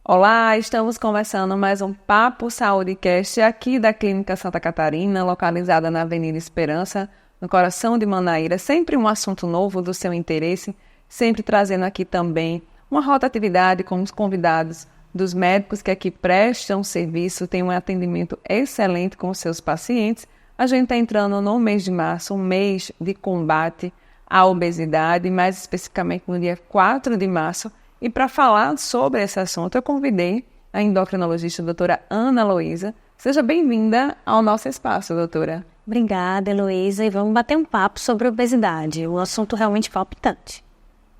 Olá, estamos conversando mais um Papo Saúdecast aqui da Clínica Santa Catarina, localizada na Avenida Esperança, no coração de Manaíra. Sempre um assunto novo do seu interesse, sempre trazendo aqui também uma rotatividade com os convidados dos médicos que aqui prestam serviço, têm um atendimento excelente com os seus pacientes. A gente está entrando no mês de março, um mês de combate à obesidade, mais especificamente no dia 4 de março. E para falar sobre esse assunto, eu convidei a endocrinologista doutora Ana Heloísa. Seja bem-vinda ao nosso espaço, doutora. Obrigada, Heloísa, e vamos bater um papo sobre obesidade, um assunto realmente palpitante.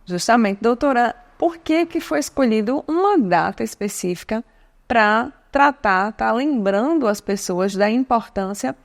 Justamente, doutora, por que foi escolhido uma data específica para tratar, tá lembrando as pessoas da importância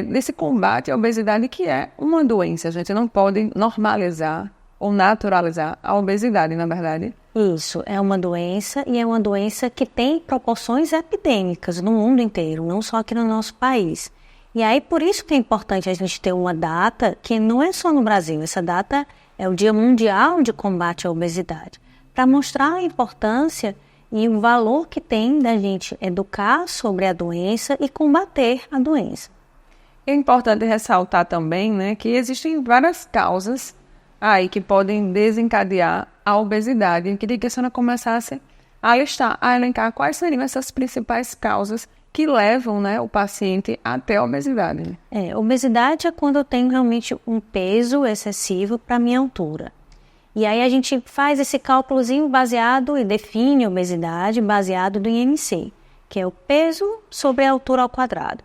desse combate à obesidade, que é uma doença? A gente não pode normalizar ou naturalizar a obesidade, na verdade. Isso, é uma doença e é uma doença que tem proporções epidêmicas no mundo inteiro, não só aqui no nosso país. E aí, por isso que é importante a gente ter uma data que não é só no Brasil, essa data é o Dia Mundial de Combate à Obesidade, para mostrar a importância e o valor que tem da gente educar sobre a doença e combater a doença. É importante ressaltar também, né, que existem várias causas aí que podem desencadear a obesidade. Eu queria que a senhora começasse a elencar quais seriam essas principais causas que levam, né, o paciente até a obesidade. Obesidade é quando eu tenho realmente um peso excessivo para a minha altura. E aí a gente faz esse cálculozinho baseado e define a obesidade baseado do IMC, que é o peso sobre a altura ao quadrado.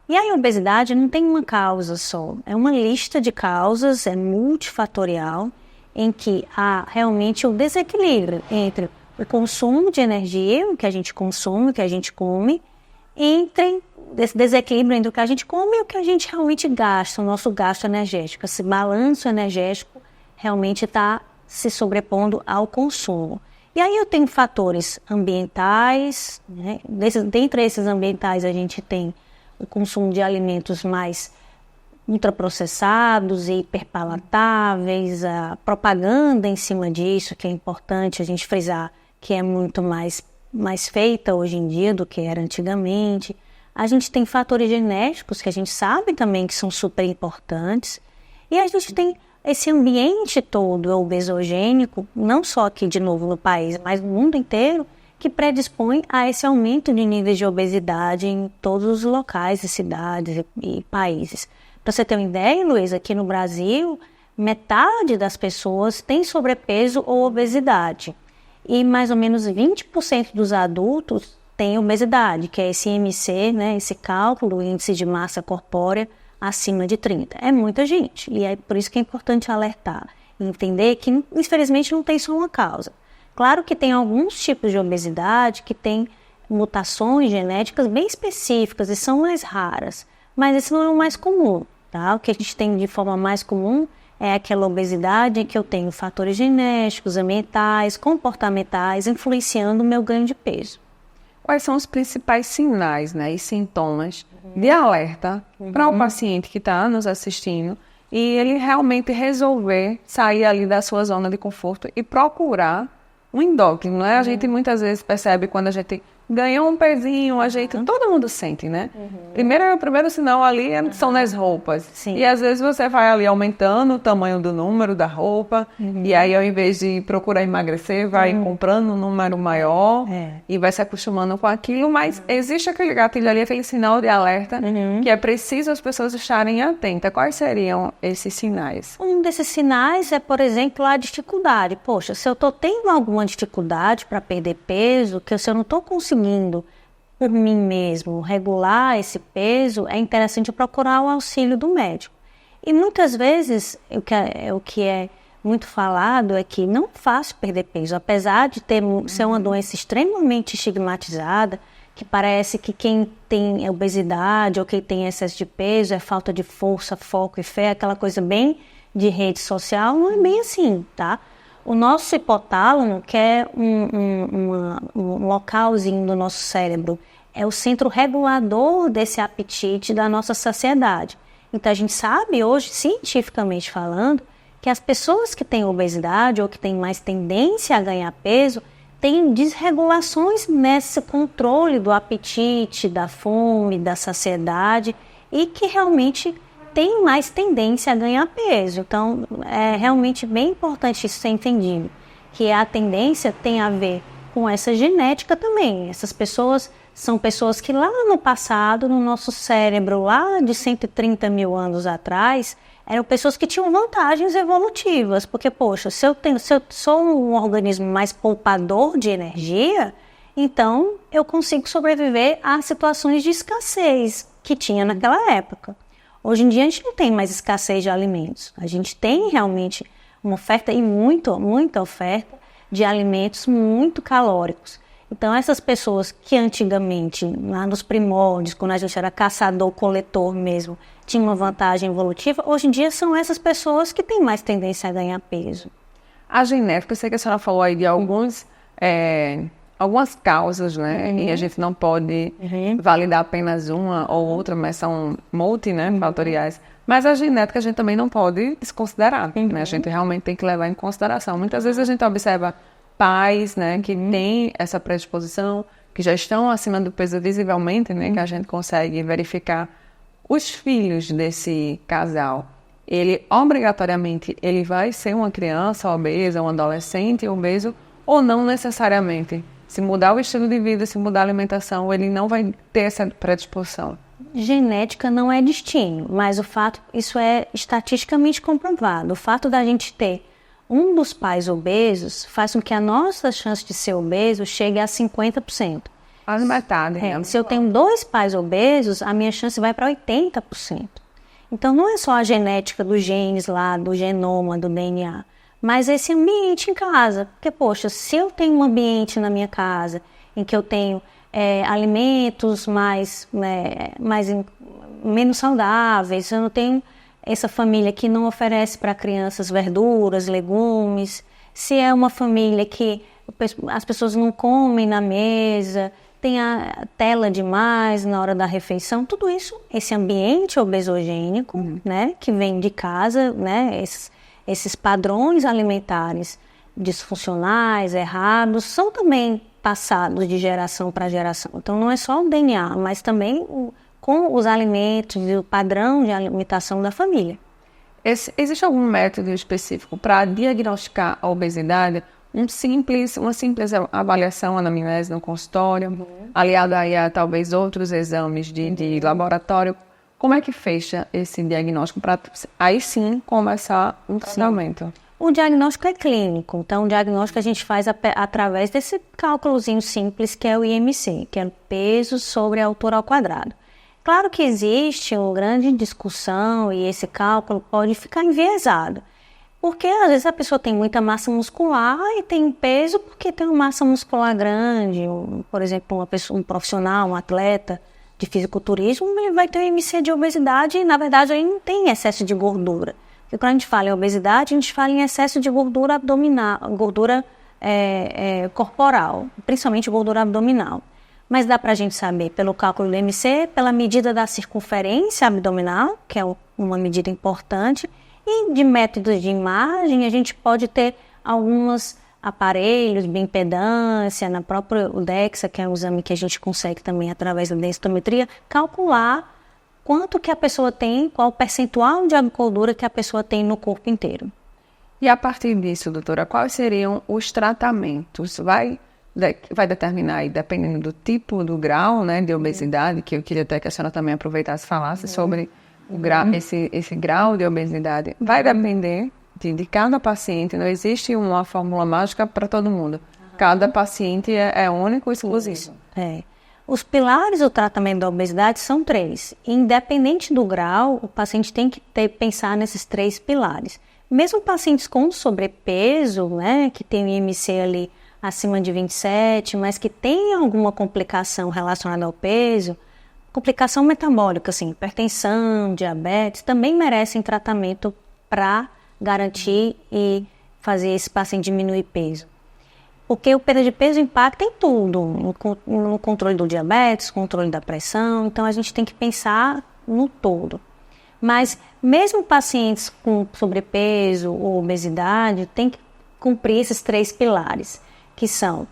E aí a obesidade não tem uma causa só, é uma lista de causas, é multifatorial, em que há realmente o desequilíbrio entre o consumo de energia, o que a gente consome, o que a gente come, entre esse desequilíbrio entre o que a gente come e o que a gente realmente gasta, o nosso gasto energético. Esse balanço energético realmente está se sobrepondo ao consumo. E aí eu tenho fatores ambientais, né? Dentre esses ambientais a gente tem o consumo de alimentos mais ultraprocessados e hiperpalatáveis, a propaganda em cima disso, que é importante a gente frisar que é muito mais feita hoje em dia do que era antigamente. A gente tem fatores genéticos que a gente sabe também que são super importantes. E a gente tem esse ambiente todo obesogênico, não só aqui de novo no país, mas no mundo inteiro, que predispõe a esse aumento de níveis de obesidade em todos os locais, e cidades e países. Para você ter uma ideia, Luísa, aqui no Brasil, metade das pessoas tem sobrepeso ou obesidade. E mais ou menos 20% dos adultos têm obesidade, que é esse IMC, né, esse cálculo, índice de massa corpórea, acima de 30. É muita gente. E é por isso que é importante alertar e entender que, infelizmente, não tem só uma causa. Claro que tem alguns tipos de obesidade que têm mutações genéticas bem específicas e são mais raras, mas esse não é o mais comum, tá? O que a gente tem de forma mais comum é aquela obesidade em que eu tenho fatores genéticos, ambientais, comportamentais, influenciando o meu ganho de peso. Quais são os principais sinais, né, e sintomas de alerta para o paciente que está nos assistindo e ele realmente resolver sair ali da sua zona de conforto e procurar um endócrino, né? A gente muitas vezes percebe quando a gente ganhou um pezinho, todo mundo sente, né? O primeiro sinal ali são nas roupas. Sim. E às vezes você vai ali aumentando o tamanho do número da roupa, e aí ao invés de procurar emagrecer, vai comprando um número maior e vai se acostumando com aquilo, mas existe aquele gatilho ali, aquele sinal de alerta, que é preciso as pessoas estarem atentas. Quais seriam esses sinais? Um desses sinais é, por exemplo, a dificuldade. Poxa, se eu estou tendo alguma dificuldade para perder peso, que se eu não estou conseguindo por mim mesmo regular esse peso, é interessante procurar o auxílio do médico. E muitas vezes o que é muito falado é que não é fácil perder peso, apesar de ser uma doença extremamente estigmatizada, que parece que quem tem obesidade ou quem tem excesso de peso é falta de força, foco e fé, aquela coisa bem de rede social, não é bem assim, tá? O nosso hipotálamo, que é um localzinho do nosso cérebro, é o centro regulador desse apetite da nossa saciedade. Então, a gente sabe hoje, cientificamente falando, que as pessoas que têm obesidade ou que têm mais tendência a ganhar peso tem desregulações nesse controle do apetite, da fome, da saciedade e que realmente tem mais tendência a ganhar peso. Então, é realmente bem importante isso ser entendido, que a tendência tem a ver com essa genética também. Essas pessoas são pessoas que lá no passado, no nosso cérebro, lá de 130 mil anos atrás, eram pessoas que tinham vantagens evolutivas, porque, poxa, se eu sou um organismo mais poupador de energia, então eu consigo sobreviver a situações de escassez que tinha naquela época. Hoje em dia a gente não tem mais escassez de alimentos, a gente tem realmente uma oferta e muita oferta de alimentos muito calóricos. Então essas pessoas que antigamente, lá nos primórdios, quando a gente era caçador-coletor mesmo, tinha uma vantagem evolutiva, hoje em dia são essas pessoas que têm mais tendência a ganhar peso. A genética, eu sei que a senhora falou aí de algumas causas, né? E a gente não pode validar apenas uma ou outra, mas são fatoriais. Mas a genética a gente também não pode desconsiderar, né? A gente realmente tem que levar em consideração. Muitas vezes a gente observa pais, né, que têm essa predisposição, que já estão acima do peso visivelmente, né? Que a gente consegue verificar. Os filhos desse casal, ele obrigatoriamente ele vai ser uma criança obesa, um adolescente obeso, ou não necessariamente? Se mudar o estilo de vida, se mudar a alimentação, ele não vai ter essa predisposição. Genética não é destino, mas isso é estatisticamente comprovado. O fato da gente ter um dos pais obesos faz com que a nossa chance de ser obeso chegue a 50%. Quase metade. Se eu tenho 2 pais obesos, a minha chance vai para 80%. Então, não é só a genética dos genes lá, do genoma, do DNA, mas esse ambiente em casa. Porque, poxa, se eu tenho um ambiente na minha casa em que eu tenho alimentos menos saudáveis, eu não tenho essa família que não oferece para crianças verduras, legumes, se é uma família que as pessoas não comem na mesa, tem a tela demais na hora da refeição, tudo isso, esse ambiente obesogênico, né, que vem de casa, né, esses padrões alimentares disfuncionais, errados, são também passados de geração para geração. Então não é só o DNA, mas também com os alimentos e o padrão de alimentação da família. Existe algum método específico para diagnosticar a obesidade? Uma simples avaliação anamnese no consultório, aliada aí a talvez outros exames de laboratório. Como é que fecha esse diagnóstico para aí sim começar um tratamento? O diagnóstico é clínico, então o diagnóstico a gente faz através desse cálculozinho simples que é o IMC, que é o peso sobre a altura ao quadrado. Claro que existe uma grande discussão e esse cálculo pode ficar enviesado. Porque às vezes a pessoa tem muita massa muscular e tem peso porque tem uma massa muscular grande. Por exemplo, um profissional, um atleta de fisiculturismo, ele vai ter um IMC de obesidade e, na verdade, ele não tem excesso de gordura. Porque quando a gente fala em obesidade, a gente fala em excesso de gordura abdominal, gordura corporal, principalmente gordura abdominal. Mas dá para a gente saber pelo cálculo do IMC, pela medida da circunferência abdominal, que é uma medida importante, e de métodos de imagem, a gente pode ter alguns aparelhos, bioimpedância, na própria DEXA, que é um exame que a gente consegue também, através da densitometria, calcular quanto que a pessoa tem, qual o percentual de gordura que a pessoa tem no corpo inteiro. E a partir disso, doutora, quais seriam os tratamentos? Vai determinar aí, dependendo do tipo, do grau, né, de obesidade, que eu queria até que a senhora também aproveitasse e falasse sobre esse grau de obesidade. Vai depender de cada paciente, não existe uma fórmula mágica para todo mundo. Cada paciente é único e exclusivo. Os pilares do tratamento da obesidade são 3. Independente do grau, o paciente tem que pensar nesses 3 pilares. Mesmo pacientes com sobrepeso, né, que tem o IMC ali acima de 27, mas que tem alguma complicação relacionada ao peso, complicação metabólica, assim, hipertensão, diabetes, também merecem tratamento para garantir e fazer esse paciente diminuir peso. Porque o perda de peso impacta em tudo, no controle do diabetes, controle da pressão, então a gente tem que pensar no todo. Mas mesmo pacientes com sobrepeso ou obesidade, tem que cumprir esses 3 pilares, que são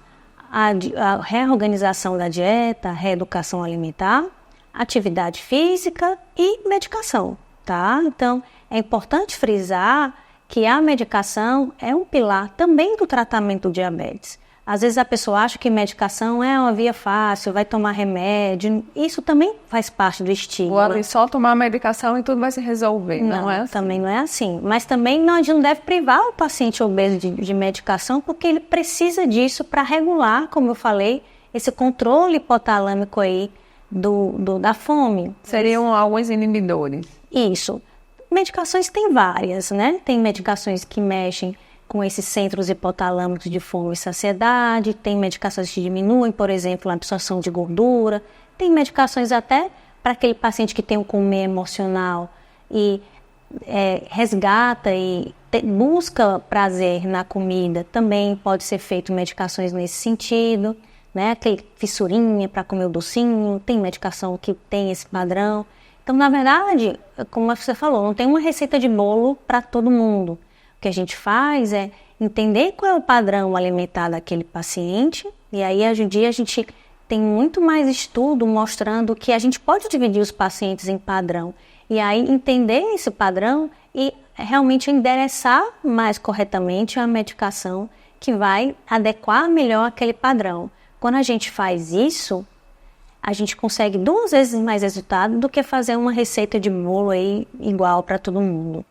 a reorganização da dieta, a reeducação alimentar, atividade física e medicação, tá? Então, é importante frisar que a medicação é um pilar também do tratamento do diabetes. Às vezes a pessoa acha que medicação é uma via fácil, vai tomar remédio. Isso também faz parte do estigma. Ou só tomar medicação e tudo vai se resolver, não é assim? Também não é assim. Mas também a gente não deve privar o paciente obeso de medicação, porque ele precisa disso para regular, como eu falei, esse controle hipotalâmico aí da fome. Seriam alguns inibidores. Isso. Medicações tem várias, né? Tem medicações que mexem com esses centros hipotalâmicos de fome e saciedade, tem medicações que diminuem, por exemplo, a absorção de gordura, tem medicações até para aquele paciente que tem um comer emocional e resgata e busca prazer na comida, também pode ser feito medicações nesse sentido, né? Aquele fissurinha para comer o docinho, tem medicação que tem esse padrão. Então, na verdade, como você falou, não tem uma receita de bolo para todo mundo. O que a gente faz é entender qual é o padrão alimentar daquele paciente, e aí hoje em dia a gente tem muito mais estudo mostrando que a gente pode dividir os pacientes em padrão, e aí entender esse padrão e realmente endereçar mais corretamente a medicação que vai adequar melhor aquele padrão. Quando a gente faz isso, a gente consegue 2 vezes mais resultado do que fazer uma receita de bolo aí igual para todo mundo.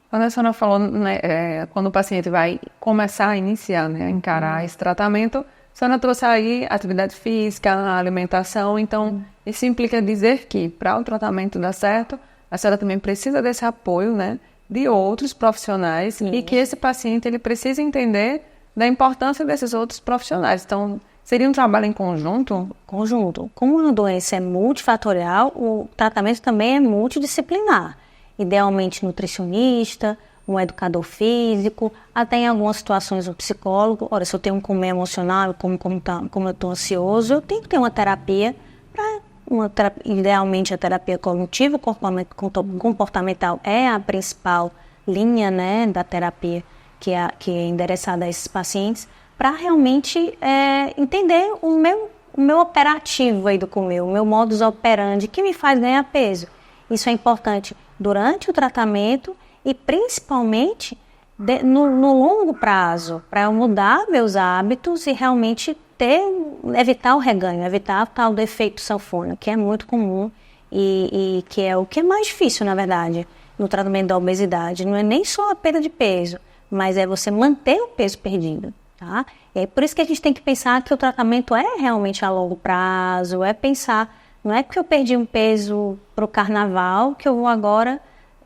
Quando a senhora falou, né, quando o paciente vai começar a iniciar, né, a encarar esse tratamento, a senhora trouxe aí atividade física, alimentação, então isso implica dizer que para o tratamento dar certo, a senhora também precisa desse apoio, né, de outros profissionais e que esse paciente ele precisa entender da importância desses outros profissionais. Então, seria um trabalho em conjunto? Conjunto. Como a doença é multifatorial, o tratamento também é multidisciplinar. Idealmente nutricionista, um educador físico, até em algumas situações um psicólogo. Ora, se eu tenho um comer emocional, como eu estou ansioso, eu tenho que ter uma terapia, idealmente a terapia cognitiva, comportamental é a principal linha, né, da terapia que é endereçada a esses pacientes, para realmente entender o meu operativo aí do comer, o meu modus operandi que me faz ganhar peso. Isso é importante durante o tratamento e principalmente no longo prazo, para eu mudar meus hábitos e realmente evitar o reganho, evitar o tal do efeito sanfona, que é muito comum e que é o que é mais difícil, na verdade, no tratamento da obesidade. Não é nem só a perda de peso, mas é você manter o peso perdido. Tá? E é por isso que a gente tem que pensar que o tratamento é realmente a longo prazo, não é porque eu perdi um peso para o carnaval que eu vou agora,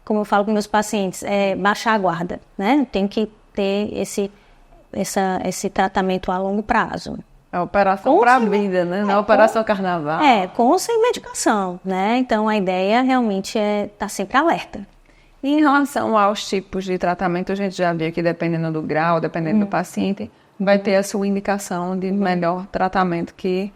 como eu falo com meus pacientes, baixar a guarda, né? Tem que ter esse tratamento a longo prazo. É a operação para a vida, né? Não é a operação carnaval. Com ou sem medicação, né? Então a ideia realmente é estar sempre alerta. E em relação aos tipos de tratamento, a gente já viu que dependendo do grau, dependendo do paciente, vai ter a sua indicação de melhor tratamento que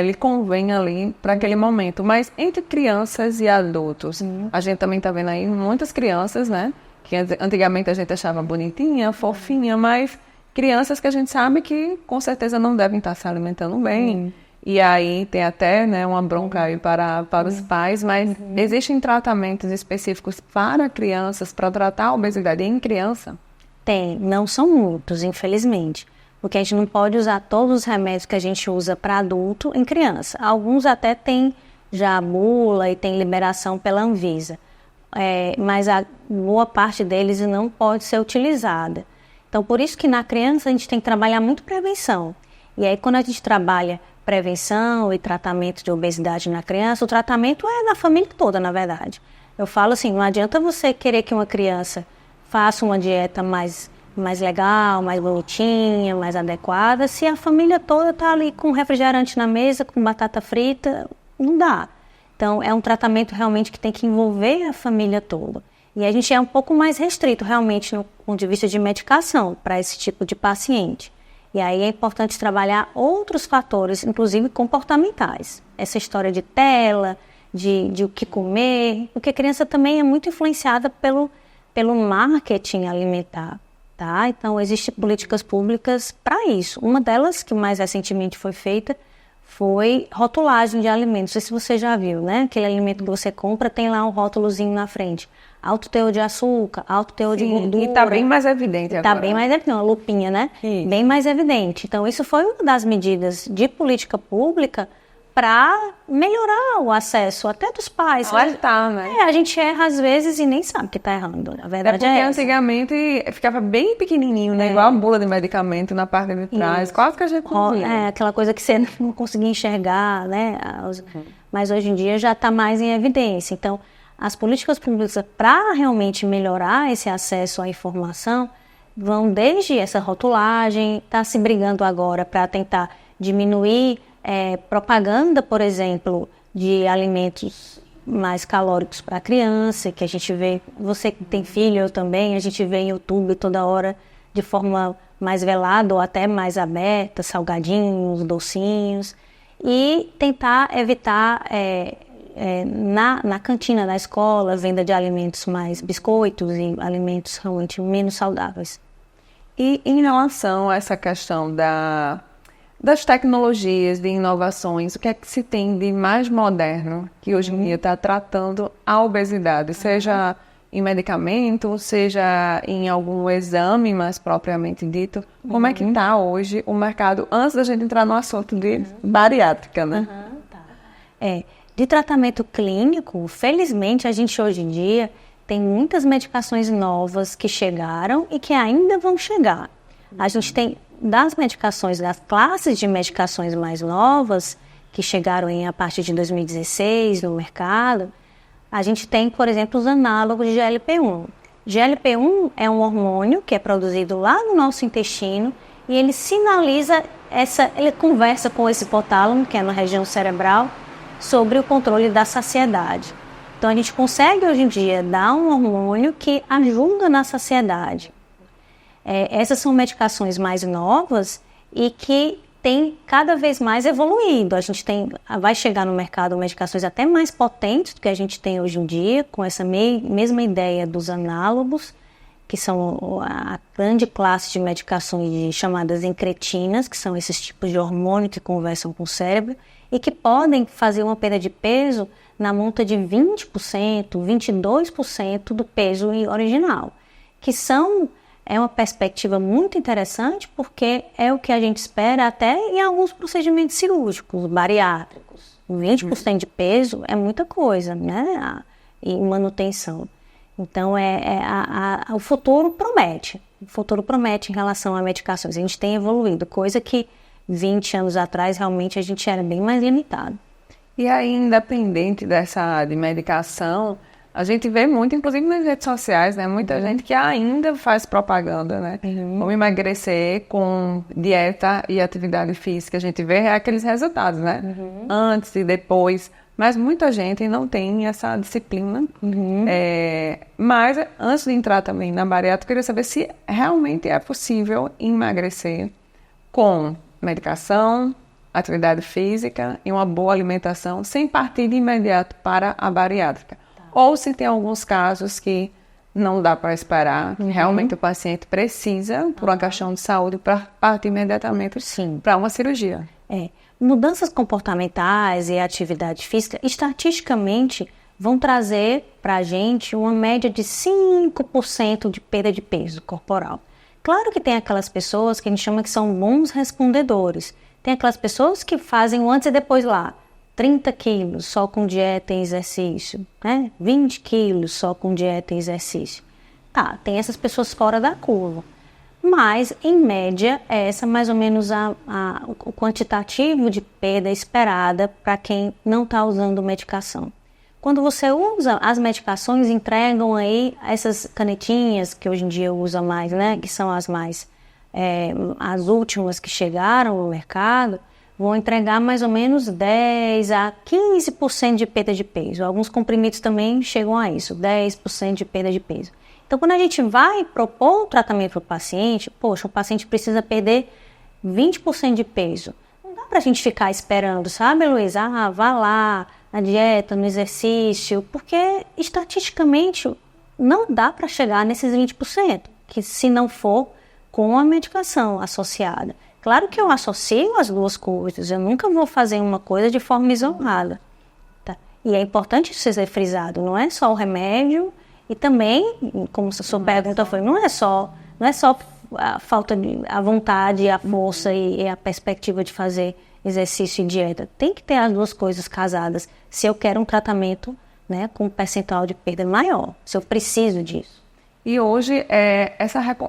lhe convém ali para aquele momento. Mas entre crianças e adultos, a gente também está vendo aí muitas crianças, né? Que antigamente a gente achava bonitinha, fofinha, mas crianças que a gente sabe que com certeza não devem estar se alimentando bem. E aí tem até, né, uma bronca aí para os pais, mas existem tratamentos específicos para crianças, para tratar a obesidade em criança? Tem, não são muitos, infelizmente. Porque a gente não pode usar todos os remédios que a gente usa para adulto em criança. Alguns até têm já bula e tem liberação pela Anvisa. Mas a boa parte deles não pode ser utilizada. Então, por isso que na criança a gente tem que trabalhar muito prevenção. E aí, quando a gente trabalha prevenção e tratamento de obesidade na criança, o tratamento é na família toda, na verdade. Eu falo assim, não adianta você querer que uma criança faça uma dieta mais legal, mais bonitinha, mais adequada, se a família toda está ali com refrigerante na mesa, com batata frita, não dá. Então, é um tratamento realmente que tem que envolver a família toda. E a gente é um pouco mais restrito, realmente, no ponto de vista de medicação, para esse tipo de paciente. E aí é importante trabalhar outros fatores, inclusive comportamentais. Essa história de tela, de o que comer, porque a criança também é muito influenciada pelo marketing alimentar. tá? Então, existem políticas públicas para isso. Uma delas, que mais recentemente foi feita, foi rotulagem de alimentos. Não sei se você já viu, né? Aquele alimento que você compra tem lá um rótulozinho na frente. Alto teor de açúcar, alto teor de gordura. E está bem mais evidente agora. Está bem mais evidente, uma lupinha, né? Sim. Bem mais evidente. Então, isso foi uma das medidas de política pública para melhorar o acesso até dos pais. Alertar, né? A gente erra às vezes e nem sabe que está errando. A verdade porque é essa. Antigamente ficava bem pequenininho, né? Igual a bula de medicamento na parte de trás. Isso. Quase que a gente conseguia. Aquela coisa que você não conseguia enxergar, né? Mas hoje em dia já está mais em evidência. Então, as políticas públicas para realmente melhorar esse acesso à informação vão desde essa rotulagem, está se brigando agora para tentar diminuir propaganda, por exemplo, de alimentos mais calóricos para a criança, que a gente vê, você que tem filho, eu também, a gente vê em YouTube toda hora de forma mais velada ou até mais aberta, salgadinhos, docinhos, e tentar evitar na cantina da escola, venda de alimentos mais biscoitos e alimentos realmente menos saudáveis. E em relação a essa questão das tecnologias, de inovações, o que é que se tem de mais moderno que hoje em dia está tratando a obesidade, seja em medicamento, seja em algum exame mais propriamente dito? Como é que está hoje o mercado, antes da gente entrar no assunto de bariátrica, né? De tratamento clínico, felizmente a gente hoje em dia tem muitas medicações novas que chegaram e que ainda vão chegar. A gente tem das medicações, das classes de medicações mais novas, que chegaram a partir de 2016 no mercado, a gente tem, por exemplo, os análogos de GLP-1. GLP-1 é um hormônio que é produzido lá no nosso intestino e ele sinaliza, ele conversa com esse hipotálamo, que é na região cerebral, sobre o controle da saciedade. Então, a gente consegue hoje em dia dar um hormônio que ajuda na saciedade. Essas são medicações mais novas e que tem cada vez mais evoluído. A gente vai chegar no mercado medicações até mais potentes do que a gente tem hoje em dia, com essa mesma ideia dos análogos, que são a grande classe de medicações chamadas incretinas, que são esses tipos de hormônio que conversam com o cérebro e que podem fazer uma perda de peso na monta de 20%, 22% do peso original, que é uma perspectiva muito interessante porque é o que a gente espera até em alguns procedimentos cirúrgicos, bariátricos. 20% de peso é muita coisa, né? E manutenção. Então, o futuro promete. O futuro promete em relação a medicações. A gente tem evoluído, coisa que 20 anos atrás realmente a gente era bem mais limitado. E aí, independente dessa de medicação, a gente vê muito, inclusive nas redes sociais, né? Muita gente que ainda faz propaganda, né? Como emagrecer com dieta e atividade física. A gente vê aqueles resultados, né? Antes e depois. Mas muita gente não tem essa disciplina. Mas antes de entrar também na bariátrica, eu queria saber se realmente é possível emagrecer com medicação, atividade física e uma boa alimentação sem partir de imediato para a bariátrica. Ou se tem alguns casos que não dá para esperar, que realmente o paciente precisa, por uma questão de saúde, para partir imediatamente para uma cirurgia. Mudanças comportamentais e atividade física, estatisticamente, vão trazer para a gente uma média de 5% de perda de peso corporal. Claro que tem aquelas pessoas que a gente chama que são bons respondedores. Tem aquelas pessoas que fazem o antes e depois lá. 30 quilos só com dieta e exercício, né? 20 quilos só com dieta e exercício. Tem essas pessoas fora da curva. Mas, em média, essa mais ou menos o quantitativo de perda esperada para quem não está usando medicação. Quando você usa, as medicações entregam aí essas canetinhas que hoje em dia usa mais, né? Que são as as últimas que chegaram no mercado, vão entregar mais ou menos 10 a 15% de perda de peso. Alguns comprimidos também chegam a isso, 10% de perda de peso. Então, quando a gente vai propor um tratamento para o paciente, o paciente precisa perder 20% de peso. Não dá para a gente ficar esperando, sabe, Luísa? Vá lá na dieta, no exercício, porque estatisticamente não dá para chegar nesses 20%, que se não for com a medicação associada. Claro que eu associo as duas coisas, eu nunca vou fazer uma coisa de forma isolada. Tá? E é importante isso ser frisado, não é só o remédio, e também, como a sua pergunta foi, não é só a falta de a vontade, a força e a perspectiva de fazer exercício e dieta. Tem que ter as duas coisas casadas, se eu quero um tratamento, né, com um percentual de perda maior, se eu preciso disso. E hoje,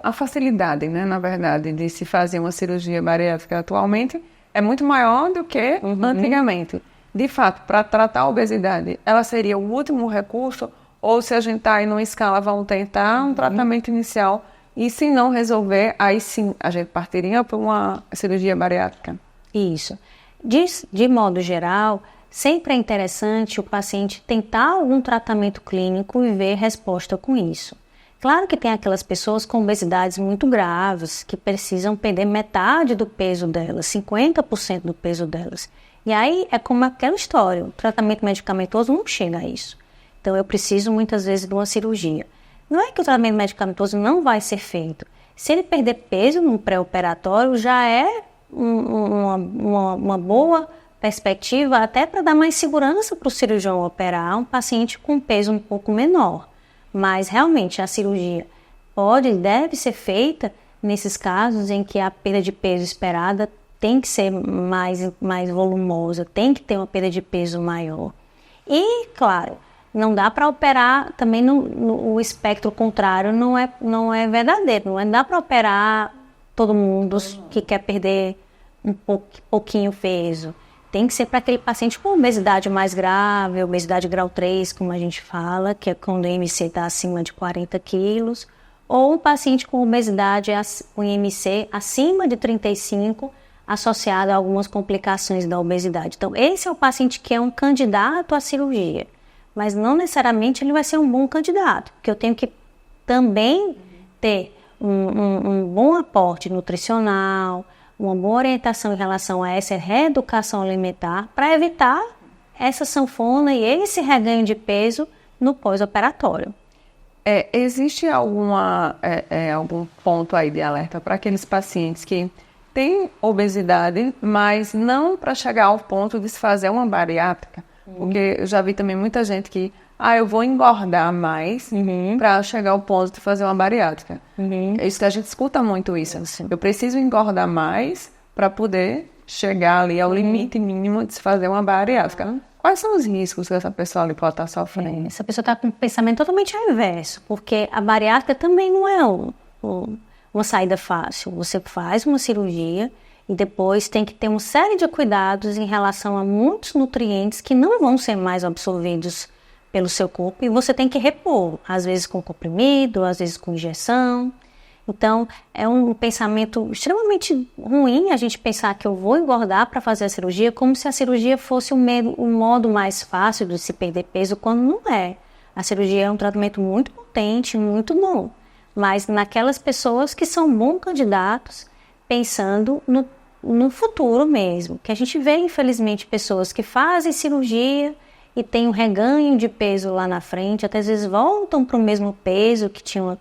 a facilidade, né, na verdade, de se fazer uma cirurgia bariátrica atualmente é muito maior do que antigamente. De fato, para tratar a obesidade, ela seria o último recurso, ou se a gente está aí numa escala, vamos tentar um tratamento inicial, e se não resolver, aí sim a gente partiria para uma cirurgia bariátrica. Isso. De modo geral, sempre é interessante o paciente tentar algum tratamento clínico e ver resposta com isso. Claro que tem aquelas pessoas com obesidades muito graves, que precisam perder metade do peso delas, 50% do peso delas. E aí é como aquela história, o tratamento medicamentoso não chega a isso. Então eu preciso muitas vezes de uma cirurgia. Não é que o tratamento medicamentoso não vai ser feito. Se ele perder peso no pré-operatório, já é uma boa perspectiva até para dar mais segurança para o cirurgião operar um paciente com peso um pouco menor. Mas realmente a cirurgia deve ser feita nesses casos em que a perda de peso esperada tem que ser mais volumosa, tem que ter uma perda de peso maior. E, claro, não dá para operar também o espectro contrário, não é verdadeiro, não dá para operar todo mundo que quer perder pouquinho peso. Tem que ser para aquele paciente com obesidade mais grave, obesidade grau 3, como a gente fala, que é quando o IMC está acima de 40 quilos, ou um paciente com obesidade com IMC acima de 35, associado a algumas complicações da obesidade. Então, esse é o paciente que é um candidato à cirurgia, mas não necessariamente ele vai ser um bom candidato, porque eu tenho que também ter um bom aporte nutricional, uma boa orientação em relação a essa reeducação alimentar para evitar essa sanfona e esse reganho de peso no pós-operatório. Existe algum ponto aí de alerta para aqueles pacientes que têm obesidade, mas não para chegar ao ponto de se fazer uma bariátrica? Porque eu já vi também muita gente que eu vou engordar mais para chegar ao ponto de fazer uma bariátrica. É isso que a gente escuta muito isso. Eu preciso engordar mais para poder chegar ali ao limite mínimo de se fazer uma bariátrica. Quais são os riscos que essa pessoa ali pode estar sofrendo? Essa pessoa está com um pensamento totalmente ao inverso, porque a bariátrica também não é uma saída fácil. Você faz uma cirurgia e depois tem que ter uma série de cuidados em relação a muitos nutrientes que não vão ser mais absorvidos pelo seu corpo e você tem que repor, às vezes com comprimido, às vezes com injeção. Então, é um pensamento extremamente ruim a gente pensar que eu vou engordar para fazer a cirurgia, como se a cirurgia fosse um modo mais fácil de se perder peso, quando não é. A cirurgia é um tratamento muito potente, muito bom, mas naquelas pessoas que são bons candidatos, pensando no futuro mesmo, que a gente vê, infelizmente, pessoas que fazem cirurgia e tem um reganho de peso lá na frente, até às vezes voltam para o mesmo peso que tinham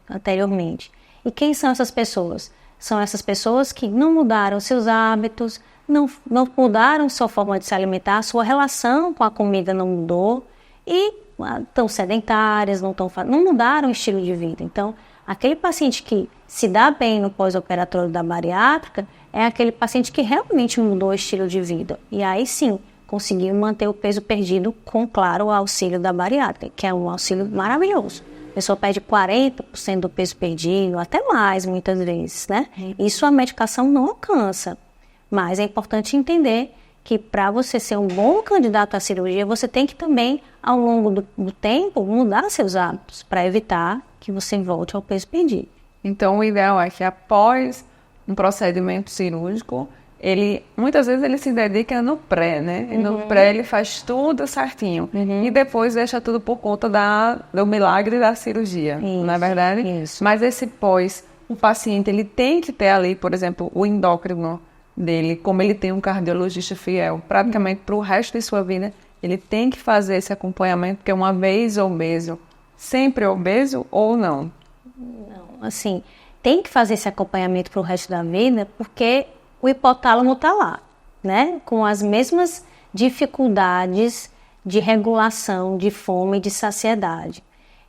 anteriormente. E quem são essas pessoas? São essas pessoas que não mudaram seus hábitos, não mudaram sua forma de se alimentar, sua relação com a comida não mudou e estão sedentárias, não mudaram o estilo de vida. Então, aquele paciente que se dá bem no pós-operatório da bariátrica é aquele paciente que realmente mudou o estilo de vida. E aí sim, conseguiu manter o peso perdido com, claro, o auxílio da bariátrica, que é um auxílio maravilhoso. A pessoa perde 40% do peso perdido, até mais muitas vezes, né? Isso a medicação não alcança. Mas é importante entender que para você ser um bom candidato à cirurgia, você tem que também, ao longo do tempo, mudar seus hábitos para evitar que você volte ao peso perdido. Então, o ideal é que após um procedimento cirúrgico, muitas vezes ele se dedica no pré, né? E no pré ele faz tudo certinho. E depois deixa tudo por conta do milagre da cirurgia, Isso, não é verdade? Isso. Mas esse pós, o paciente ele tem que ter ali, por exemplo, o endócrino dele, como ele tem um cardiologista fiel, praticamente para o resto de sua vida, ele tem que fazer esse acompanhamento, porque uma vez obeso, sempre obeso ou não? Não, assim, tem que fazer esse acompanhamento para o resto da vida, porque o hipotálamo está lá, né? Com as mesmas dificuldades de regulação, de fome e de saciedade.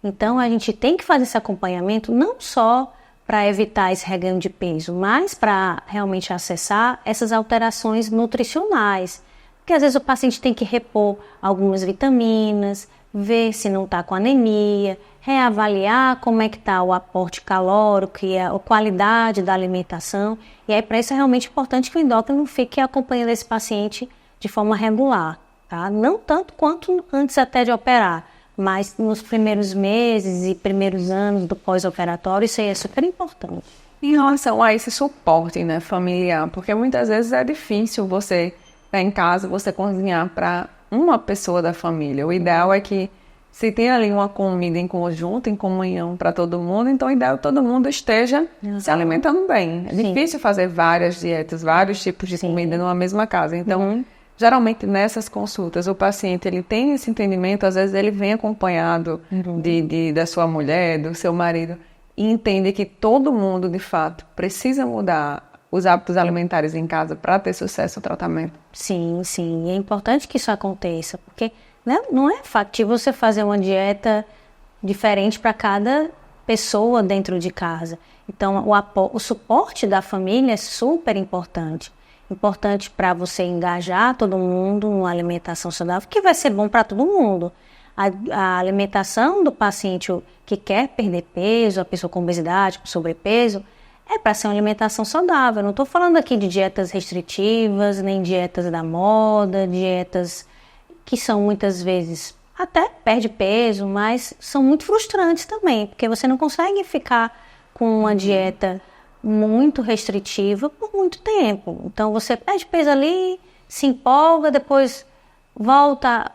Então, a gente tem que fazer esse acompanhamento não só para evitar esse reganho de peso, mas para realmente acessar essas alterações nutricionais. Porque às vezes o paciente tem que repor algumas vitaminas, ver se não está com anemia, reavaliar como é que está o aporte calórico e a qualidade da alimentação. E aí, para isso é realmente importante que o endócrino fique acompanhando esse paciente de forma regular, tá? Não tanto quanto antes até de operar, mas nos primeiros meses e primeiros anos do pós-operatório, isso aí é super importante. Em relação a esse suporte, né, familiar, porque muitas vezes é difícil você estar em casa, você cozinhar para uma pessoa da família. O ideal é que se tem ali uma comida em conjunto, em comunhão para todo mundo, então o ideal é que todo mundo esteja se alimentando bem. É difícil fazer várias dietas, vários tipos de comida numa mesma casa. Então, geralmente nessas consultas, o paciente ele tem esse entendimento, às vezes ele vem acompanhado da sua mulher, do seu marido, e entende que todo mundo, de fato, precisa mudar os hábitos alimentares em casa para ter sucesso no tratamento. Sim, sim. E é importante que isso aconteça, porque não é factível você fazer uma dieta diferente para cada pessoa dentro de casa. Então, o suporte da família é super importante. Importante para você engajar todo mundo numa alimentação saudável, que vai ser bom para todo mundo. A alimentação do paciente que quer perder peso, a pessoa com obesidade, com sobrepeso, é para ser uma alimentação saudável. Eu não estou falando aqui de dietas restritivas, nem dietas da moda, dietas que são muitas vezes até perde peso, mas são muito frustrantes também, porque você não consegue ficar com uma dieta muito restritiva por muito tempo. Então você perde peso ali, se empolga, depois volta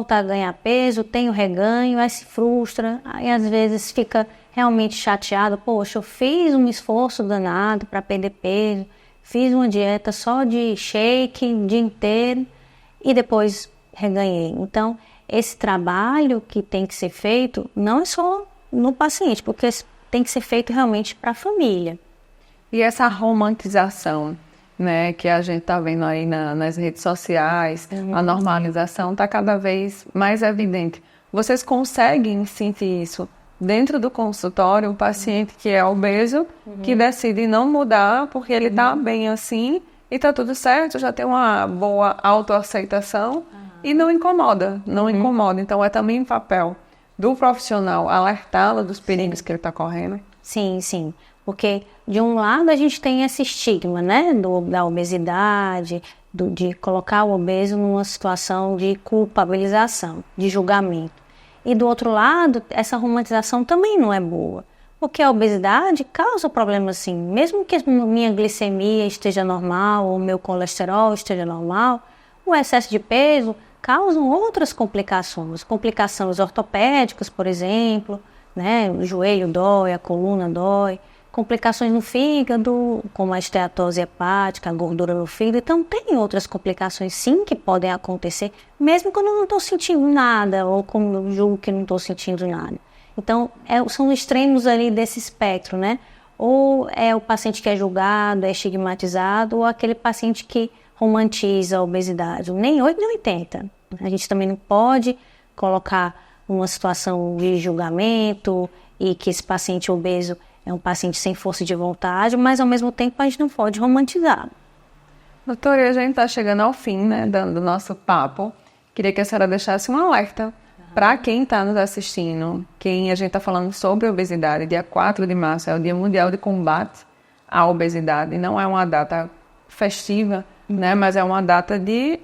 a ganhar peso, tem o reganho, aí se frustra, aí às vezes fica realmente chateado. Poxa, eu fiz um esforço danado para perder peso, fiz uma dieta só de shake o dia inteiro e depois reganhei. Então, esse trabalho que tem que ser feito não é só no paciente, porque tem que ser feito realmente para a família. E essa romantização, né, que a gente está vendo aí nas redes sociais, a normalização está cada vez mais evidente. Vocês conseguem sentir isso dentro do consultório, o paciente que é obeso, que decide não mudar porque ele está bem assim e está tudo certo, já tem uma boa autoaceitação e não incomoda. Então é também um papel do profissional alertá-lo dos perigos que ele está correndo. Sim, sim. Porque, de um lado, a gente tem esse estigma, né, da obesidade, de colocar o obeso numa situação de culpabilização, de julgamento. E, do outro lado, essa romantização também não é boa. Porque a obesidade causa problemas, sim. Mesmo que minha glicemia esteja normal, ou meu colesterol esteja normal, o excesso de peso causa outras complicações. Complicações ortopédicas, por exemplo, né, o joelho dói, a coluna dói. Complicações no fígado, como a esteatose hepática, a gordura no fígado. Então, tem outras complicações, sim, que podem acontecer, mesmo quando eu não estou sentindo nada, ou quando eu julgo que não estou sentindo nada. Então, são extremos ali desse espectro, né? Ou é o paciente que é julgado, é estigmatizado, ou aquele paciente que romantiza a obesidade. Nem 8 nem 80. A gente também não pode colocar uma situação de julgamento e que esse paciente obeso é um paciente sem força de vontade, mas ao mesmo tempo a gente não pode romantizar. Doutora, a gente está chegando ao fim, né, do nosso papo. Queria que a senhora deixasse um alerta para quem está nos assistindo, quem a gente está falando sobre obesidade. Dia 4 de março é o Dia Mundial de Combate à Obesidade. Não é uma data festiva, né, mas é uma data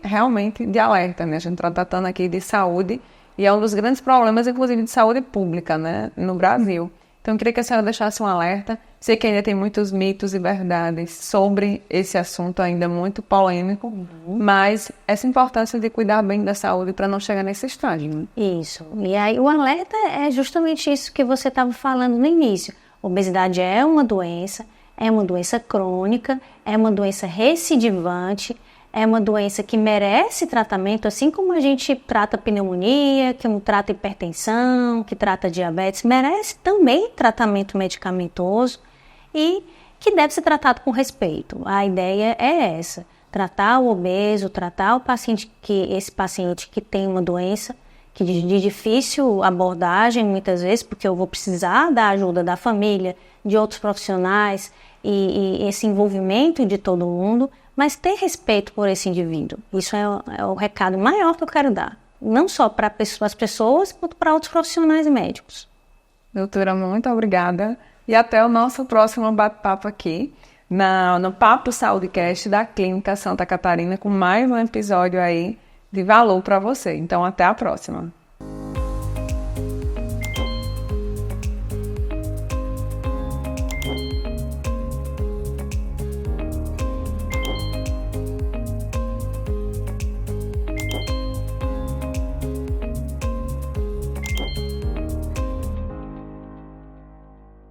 realmente de alerta, né? A gente está tratando aqui de saúde e é um dos grandes problemas, inclusive, de saúde pública, né, no Brasil. Então, eu queria que a senhora deixasse um alerta. Sei que ainda tem muitos mitos e verdades sobre esse assunto ainda muito polêmico, mas essa importância de cuidar bem da saúde para não chegar nesse estágio. Né? Isso. E aí o alerta é justamente isso que você estava falando no início. Obesidade é uma doença crônica, é uma doença recidivante, é uma doença que merece tratamento, assim como a gente trata pneumonia, como trata hipertensão, que trata diabetes, merece também tratamento medicamentoso e que deve ser tratado com respeito. A ideia é essa, tratar o obeso, tratar o paciente esse paciente que tem uma doença que de difícil abordagem muitas vezes, porque eu vou precisar da ajuda da família, de outros profissionais e esse envolvimento de todo mundo, mas ter respeito por esse indivíduo. Isso é o recado maior que eu quero dar, não só para as pessoas, quanto para outros profissionais médicos. Doutora, muito obrigada e até o nosso próximo bate-papo aqui no Papo Saúdecast da Clínica Santa Catarina, com mais um episódio aí de valor para você. Então, até a próxima.